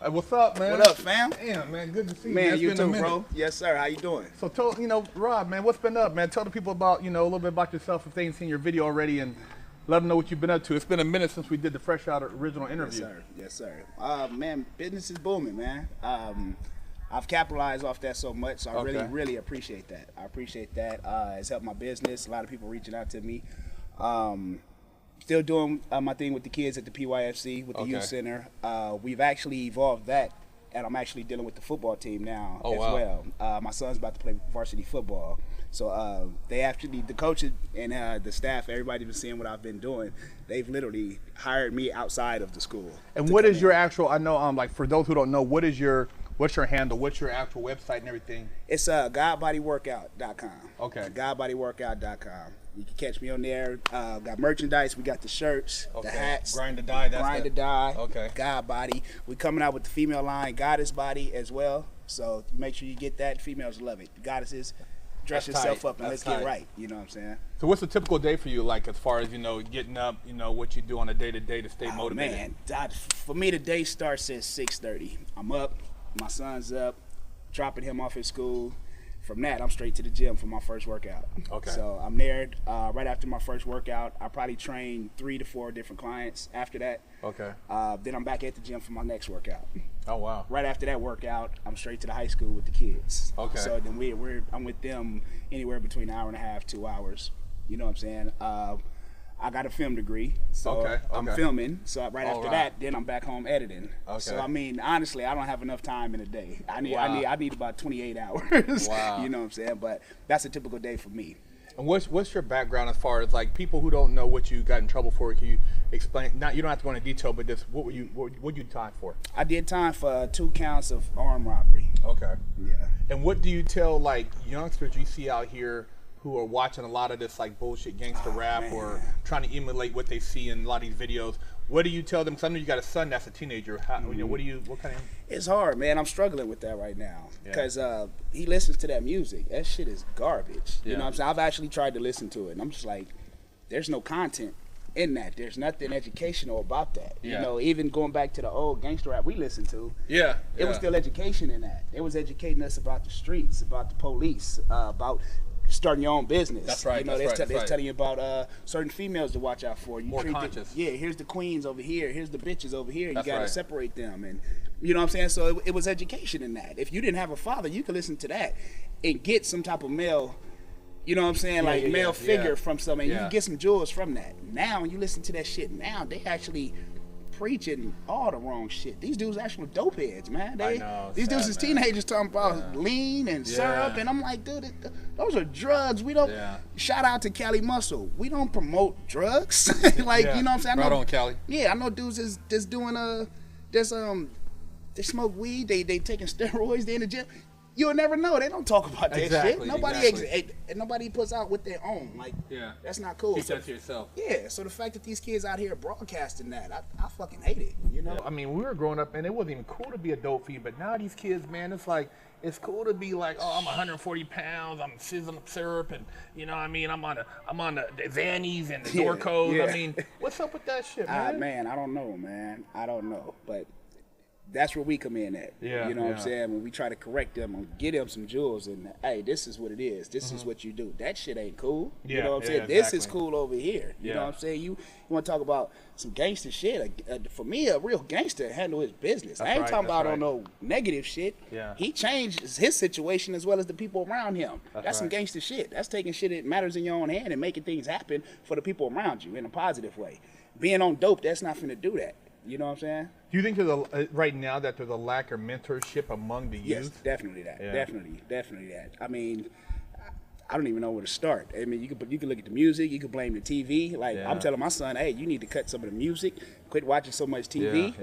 Hey, what's up, man? What up, fam? Damn, man, good to see you. Man, It's you been a too, minute. bro. Yes, sir. How you doing? So, Rob, man, what's been up, man? Tell the people about, a little bit about yourself if they ain't seen your video already, and let them know what you've been up to. It's been a minute since we did the Fresh Out original interview. Yes, sir. Man, business is booming, man. I've capitalized off that so much, so I really appreciate that. I appreciate that. It's helped my business. A lot of people reaching out to me. Still doing my thing with the kids at the PYFC, with the youth center. We've actually evolved that, and I'm actually dealing with the football team now well. My son's about to play varsity football. So the coaches and the staff, everybody's been seeing what I've been doing. They've literally hired me outside of the school. And what is your actual, I know, like for those who don't know, what's your handle? What's your actual website and everything? It's godbodyworkout.com. Okay. Godbodyworkout.com. You can catch me on there. Got merchandise. We got the shirts, the hats. Grind to Die. Grind to Die. Okay. God Body. We're coming out with the female line, Goddess Body, as well. So make sure you get that. Females love it. Goddesses, dress yourself up and let's get right. You know what I'm saying? So what's a typical day for you, like as far as, getting up, what you do on a day-to-day to stay motivated? Man, for me, the day starts at 6:30. I'm up. My son's up, dropping him off at school. From that, I'm straight to the gym for my first workout. Okay. So I'm there right after my first workout. I probably train 3 to 4 different clients after that. Okay. Then I'm back at the gym for my next workout. Oh, wow. Right after that workout, I'm straight to the high school with the kids. Okay. So then I'm with them anywhere between an hour and a half, 2 hours. You know what I'm saying? I got a film degree, so I'm filming. So right after that, then I'm back home editing. Okay. So I mean, honestly, I don't have enough time in a day. I need about 28 hours. Wow. You know what I'm saying? But that's a typical day for me. And what's your background as far as like people who don't know what you got in trouble for? Can you explain? Not, you don't have to go into detail, but just what you time for? I did time for 2 counts of armed robbery. Okay. Yeah. And what do you tell like youngsters you see out here who are watching a lot of this like bullshit gangster rap or trying to emulate what they see in a lot of these videos? What do you tell them? Because I know you got a son that's a teenager. How, what kind of? It's hard, man. I'm struggling with that right now because he listens to that music. That shit is garbage. You know what I'm saying? I've actually tried to listen to it, and I'm just like, there's no content in that. There's nothing educational about that. You know, even going back to the old gangster rap we listened to, it was still education in that. It was educating us about the streets, about the police, about starting your own business. That's right. They're telling you about certain females to watch out for. More conscious. Here's the queens over here. Here's the bitches over here. You got to separate them. And you know what I'm saying? So it was education in that. If you didn't have a father, you could listen to that and get some type of male, you know what I'm saying, male figure from something. You can get some jewels from that. Now, when you listen to that shit now, they actually preaching all the wrong shit. These dudes actually dope heads, man. These dudes is teenagers talking about lean and syrup, and I'm like, dude, those are drugs. We don't. Shout out to Cali Muscle. We don't promote drugs. You know what I'm saying? Right on, Cali. Yeah, I know dudes is just doing they smoke weed. They taking steroids. They in the gym. You'll never know. They don't talk about that shit. Nobody puts out what they own. Like, that's not cool. Keep that to yourself. Yeah. So the fact that these kids out here broadcasting that, I fucking hate it. You know. I mean, we were growing up, and it wasn't even cool to be a dope fiend. But now these kids, man, it's like it's cool to be like, oh, I'm 140 pounds. I'm sizzling syrup, and you know, what I mean, I'm on the Xannies and the Norcos. I mean, what's up with that shit, man? Man, I don't know, man. I don't know, but that's where we come in at. You know what I'm saying? When we try to correct them and get them some jewels and, hey, this is what it is. This is what you do. That shit ain't cool. You know what I'm saying? Exactly. This is cool over here. You know what I'm saying? You want to talk about some gangster shit. For me, a real gangster handle his business. I ain't talking about on no negative shit. He changed his situation as well as the people around him. That's some gangster shit. That's taking shit that matters in your own hand and making things happen for the people around you in a positive way. Being on dope, that's not finna do that. You know what I'm saying? Do you think there's right now that there's a lack of mentorship among the youth? Yes, definitely that. Definitely that. I mean, I don't even know where to start. I mean, you can look at the music, you can blame the TV. Like I'm telling my son, hey, you need to cut some of the music, quit watching so much TV.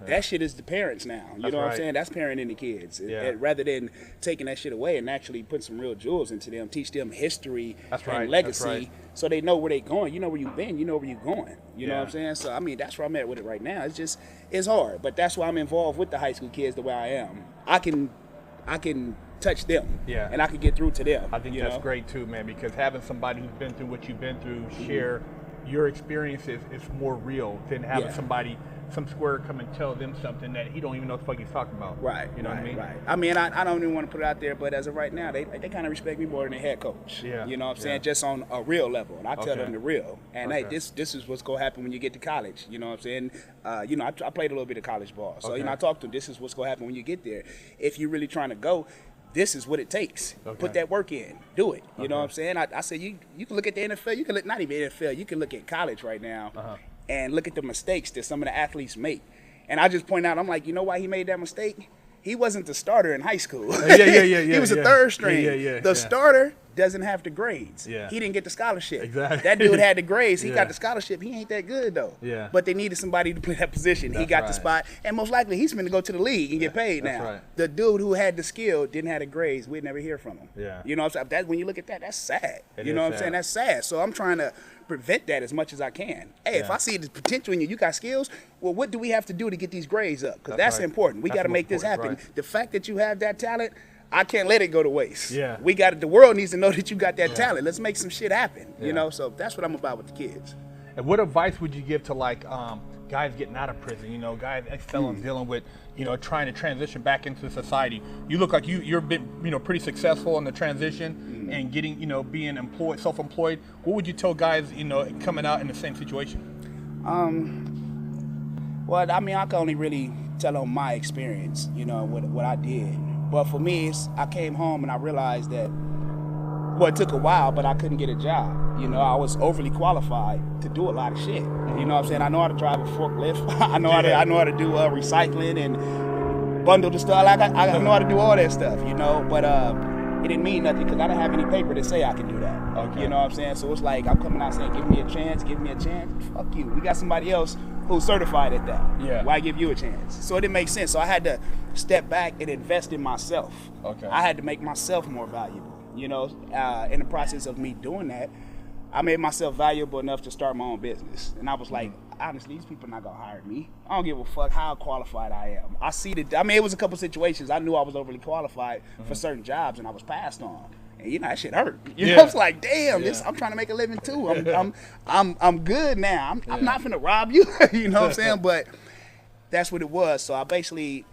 That shit is the parents now. You know what I'm saying? That's parenting the kids. Rather than taking that shit away and actually put some real jewels into them, teach them history and legacy, so they know where they going. You know where you've been. You know where you're going. You know what I'm saying? So I mean, that's where I'm at with it right now. It's hard, but that's why I'm involved with the high school kids the way I am. I can touch them, and I can get through to them. I think that's great too, man, because having somebody who's been through what you've been through share your experience is more real than having somebody, some square come and tell them something that he don't even know what the fuck he's talking about. Right. You know what I mean? Right. I mean, I don't even want to put it out there, but as of right now, they kind of respect me more than their head coach. Yeah. You know what I'm saying? Just on a real level. And I tell them the real. And hey, Okay. this is what's going to happen when you get to college. You know what I'm saying? You know, I played a little bit of college ball. So, you know, I talked to them, this is what's going to happen when you get there. If you're really trying to go, this is what it takes. Put that work in. Do it. You know what I'm saying? I said, you can look at the NFL. You can look, not even NFL. You can look at college right now and look at the mistakes that some of the athletes make. And I just point out, I'm like, you know why he made that mistake? He wasn't the starter in high school. He was a third string. The starter doesn't have the grades. He didn't get the scholarship. Exactly. That dude had the grades. He got the scholarship. He ain't that good, though. But they needed somebody to play that position. He got the spot. And most likely, he's going to go to the league and get paid now. The dude who had the skill didn't have the grades. We'd never hear from him. You know what I'm saying? That, when you look at that, that's sad. You know what I'm saying? That's sad. So I'm trying to prevent that as much as I can. Hey, if I see the potential in you, you got skills, well, what do we have to do to get these grades up? Because that's important. We got to make this happen. The fact that you have that talent, I can't let it go to waste. We got it. The world needs to know that you got that talent. Let's make some shit happen. You know, so that's what I'm about with the kids. And what advice would you give to like guys getting out of prison? You know, guys, ex-felons dealing with, you know, trying to transition back into society. You look like you've been, you know, pretty successful in the transition and getting, you know, being employed, self-employed. What would you tell guys, you know, coming out in the same situation? Well, I mean, I can only really tell on my experience, you know, what I did. But for me, I came home and I realized that, well, it took a while, but I couldn't get a job. You know, I was overly qualified to do a lot of shit. You know what I'm saying? I know how to drive a forklift. I know how to do recycling and bundle the stuff. I know how to do all that stuff, you know, but it didn't mean nothing because I didn't have any paper to say I can do that. You know what I'm saying? So it's like I'm coming out saying, give me a chance. Fuck you. We got somebody else who's certified at that. Why give you a chance? So it didn't make sense. So I had to step back and invest in myself. I had to make myself more valuable. You know, in the process of me doing that, I made myself valuable enough to start my own business. And I was like, honestly, these people are not gonna hire me. I don't give a fuck how qualified I am. I see that. I mean, it was a couple situations. I knew I was overly qualified for certain jobs, and I was passed on. And you know, that shit hurt. You know, it's like, damn, this. I'm trying to make a living too. I'm good now. I'm not finna rob you. You know what I'm saying? But that's what it was. So I basically,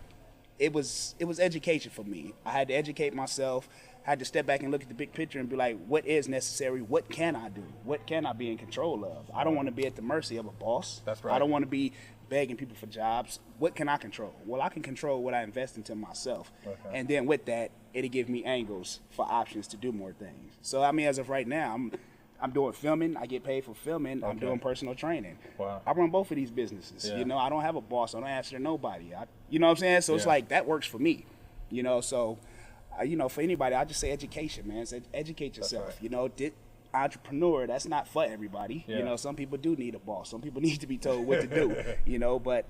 it was education for me. I had to educate myself. I had to step back and look at the big picture and be like, what is necessary? What can I do? What can I be in control of? I don't want to be at the mercy of a boss. That's right. I don't want to be begging people for jobs. What can I control? Well, I can control what I invest into myself. And then with that, it'll give me angles for options to do more things. So, I mean, as of right now, I'm doing filming. I get paid for filming. I'm doing personal training. I run both of these businesses. You know, I don't have a boss. I don't answer to nobody. You know what I'm saying? So it's like, that works for me. You know, so... you know, for anybody, I just say education, man. Educate yourself. You know, entrepreneur, that's not for everybody. You know, some people do need a boss. Some people need to be told what to do. You know, but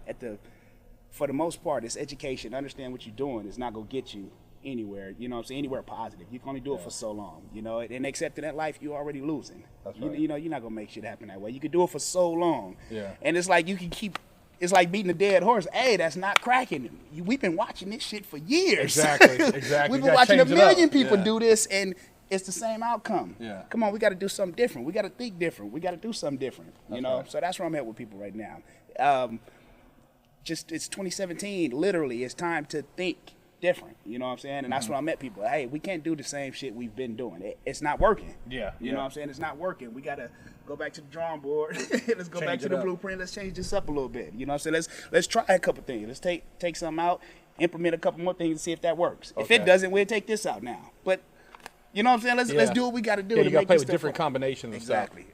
for the most part, it's education. Understand what you're doing. It's not gonna get you anywhere. You know what I'm saying? Anywhere positive. You can only do it for so long. You know, and accepting that life, you're already losing. You know, you're not gonna make shit happen that way. You can do it for so long. And it's like you can keep. It's like beating a dead horse. Hey, that's not cracking. We've been watching this shit for years. Exactly. We've been watching a million people do this, and it's the same outcome. Come on, we got to do something different. We got to think different. We got to do something different. You know, so that's where I'm at with people right now. It's 2017. Literally, it's time to think different. You know what I'm saying? And that's when I met people. Hey, we can't do the same shit we've been doing. It's not working. You know what I'm saying? It's not working. We got to go back to the drawing board. Let's go back to the blueprint. Let's change this up a little bit. You know what I'm saying? Let's try a couple things. Let's take something out, implement a couple more things and see if that works. If it doesn't, we'll take this out now. But you know what I'm saying? Let's do what we got to do. You got to play with different combinations. Exactly.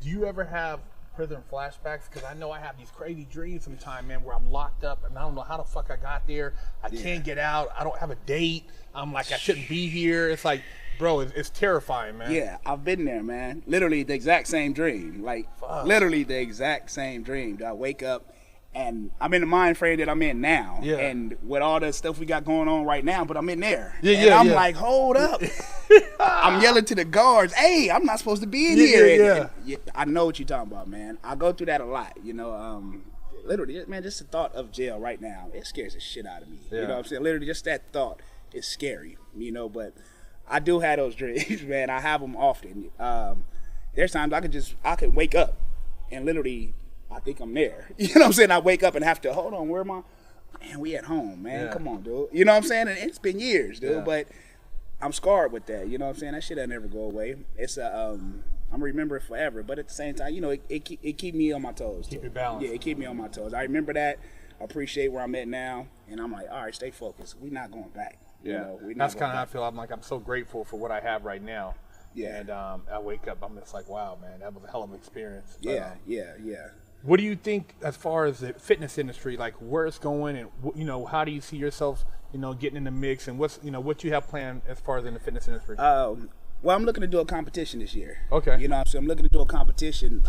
Do you ever have prison flashbacks? Because I know I have these crazy dreams sometimes, man, where I'm locked up and I don't know how the fuck I got there. I can't get out. I don't have a date. I'm like, I shouldn't be here. It's like, bro, it's terrifying, man. Yeah, I've been there, man. Literally the exact same dream. Like, literally the exact same dream. I wake up and I'm in the mind frame that I'm in now. And with all the stuff we got going on right now, but I'm in there. I'm like, hold up. I'm yelling to the guards, hey, I'm not supposed to be in here. And I know what you're talking about, man. I go through that a lot, you know. Literally, man, just the thought of jail right now, it scares the shit out of me. You know what I'm saying? Literally, just that thought is scary, you know, but I do have those dreams, man. I have them often. there's times I could wake up and literally I think I'm there. You know what I'm saying? I wake up and have to, hold on, where am I? Man, we at home, man. Yeah. Come on, dude. You know what I'm saying? And it's been years, dude. Yeah. But I'm scarred with that. You know what I'm saying? That shit'll never go away. It's I'm gonna remember it forever. But at the same time, you know, it keep me on my toes. Keep too. you balanced. Yeah, it keep me on my toes. I remember that. I appreciate where I'm at now, and I'm like, all right, stay focused. We're not going back. Yeah, you know, that's kind of how I feel. I'm so grateful for what I have right now. Yeah. And I wake up, I'm just like, wow, man, that was a hell of an experience. But, Yeah. what do you think as far as the fitness industry, like where it's going, and you know, how do you see yourself, you know, getting in the mix, and what you have planned as far as in the fitness industry? Well, I'm looking to do a competition this year. Okay. You know what I'm saying? I'm looking to do a competition.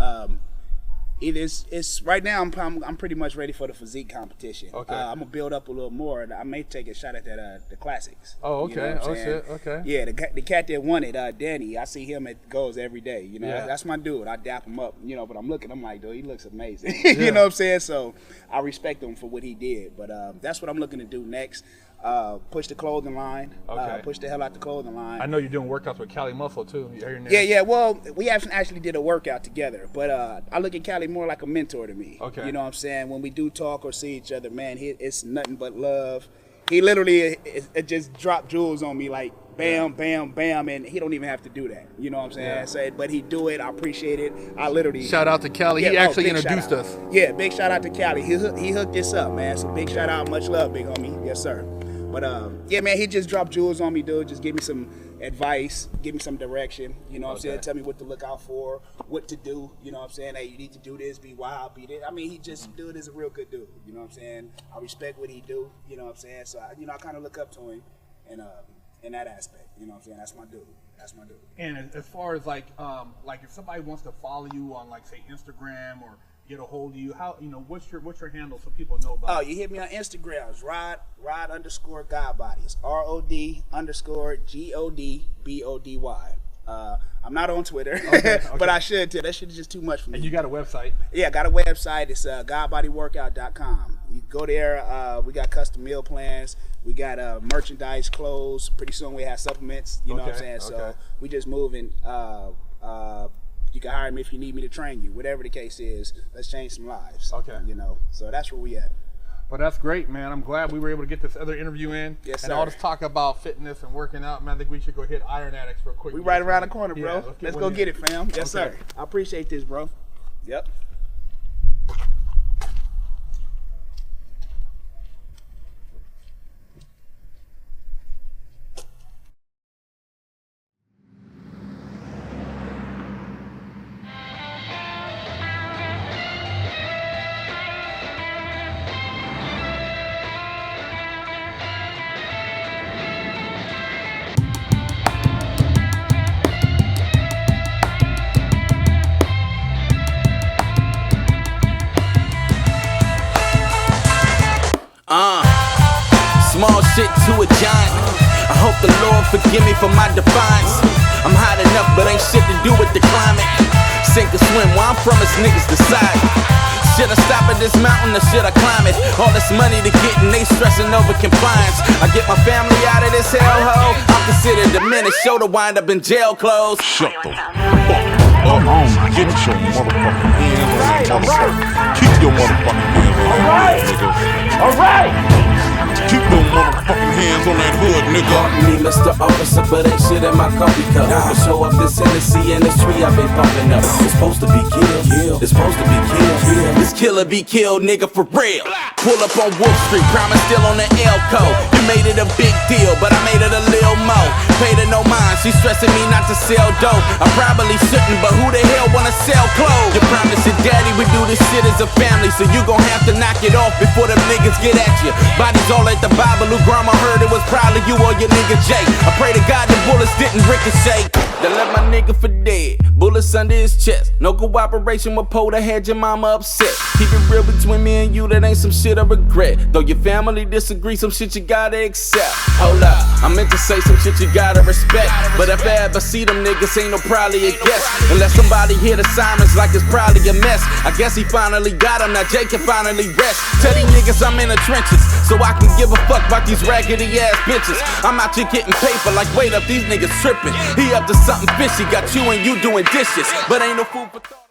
It's right now. I'm pretty much ready for the physique competition. Okay. I'm gonna build up a little more. I may take a shot at that the classics. Oh, okay. You know what I'm Oh, saying? shit. Okay. Yeah, the cat that won it, Danny. I see him at goals every day. You know, Yeah. that's my dude. I dap him up. You know, but I'm like, dude, he looks amazing. Yeah. You know what I'm saying? So I respect him for what he did. But that's what I'm looking to do next. Push the clothing line. Okay. Push the hell out the clothing line. I know you're doing workouts with Cali Muscle too. Yeah. Well, we haven't actually did a workout together, but I look at Cali more like a mentor to me. Okay. You know what I'm saying? When we do talk or see each other, man, it's nothing but love. He literally it just dropped jewels on me, like bam, bam, bam, and he don't even have to do that. You know what I'm saying? Yeah. So, but he do it. I appreciate it. I literally Shout out to Cali. He actually big introduced shout out. us. Yeah, big shout out to Cali. He hooked this up, man. So big shout out, much love, big homie. Yes, sir. But yeah, man, he just dropped jewels on me, dude. Just give me some advice, give me some direction. You know what I'm saying? Tell me what to look out for, what to do. You know what I'm saying? Hey, you need to do this, be wild, be this. I mean, he just dude is a real good dude. You know what I'm saying? I respect what he do. You know what I'm saying? So I kind of look up to him, in that aspect. You know what I'm saying? That's my dude. That's my dude. And as far as like if somebody wants to follow you on like say Instagram or get a hold of you, how what's your handle so people know about? Oh, you hit me on Instagram. It's Rod_Godbody. It's ROD_GODBODY. I'm not on Twitter, okay. but I should too. That shit is just too much for me. And you got a website? Yeah, I got a website. It's godbodyworkout.com. You go there. We got custom meal plans. We got merchandise, clothes. Pretty soon we have supplements. You know what I'm saying? So we just moving. You can hire me if you need me to train you. Whatever the case is, let's change some lives. Okay. You know, so that's where we at. Well, that's great, man. I'm glad we were able to get this other interview in. Yes, and sir. all this talk about fitness and working out, man. I think we should go hit Iron Addicts real quick. We right around the corner, bro. Yeah, let's go get it, fam. Yes, Okay. sir. I appreciate this, bro. Yep. Small shit to a giant. I hope the Lord forgive me for my defiance. I'm hot enough, but ain't shit to do with the climate. Sink or swim, where I'm from, it's niggas decide. Should I stop at this mountain or should I climb it? All this money to get and they stressing over compliance. I get my family out of this hellhole, I'm considered diminished. Show to wind up in jail clothes. Shut the fuck up. Get your motherfucking hands on that motherfucker. Keep your motherfucking hands on that hood, nigga. Alright! Keep your motherfucking hands on that hood, nigga. Me, Mr. Officer, but ain't shit in my coffee cup. I show up this Hennessy in the tree I've been pumping up. It's supposed to be killed. It's supposed to be killed. This killer be killed, nigga, for real. Pull up on Wolf Street, promise still on the Elko. You made it a big deal, but I made it a little more. Paid her no mind, she stressing me not to sell dope. I probably shouldn't, but who the hell wanna sell clothes? You promised your daddy we do this shit as a family, so you gon' have to knock it off before them niggas get at you. Bodies all at the Bible, who grandma heard it was probably you or your nigga Jay. I pray to God the bullets didn't ricochet. They left my nigga for dead, bullets under his chest. No cooperation with Poe, that had your mama upset. Keep it real between me and you, that ain't some shit I regret. Though your family disagree, some shit you gotta accept. Hold up, I meant to say some shit you gotta respect, but if I ever see them niggas, ain't no probably a guess. Unless somebody hear the sirens like it's probably a mess. I guess he he finally got him, now Jay can finally rest. Tell these niggas I'm in the trenches, so I can give a fuck about these raggedy ass bitches. I'm out here getting paper like, wait up, these niggas tripping. He up to something fishy, got you and you doing dishes, but ain't no food for thought.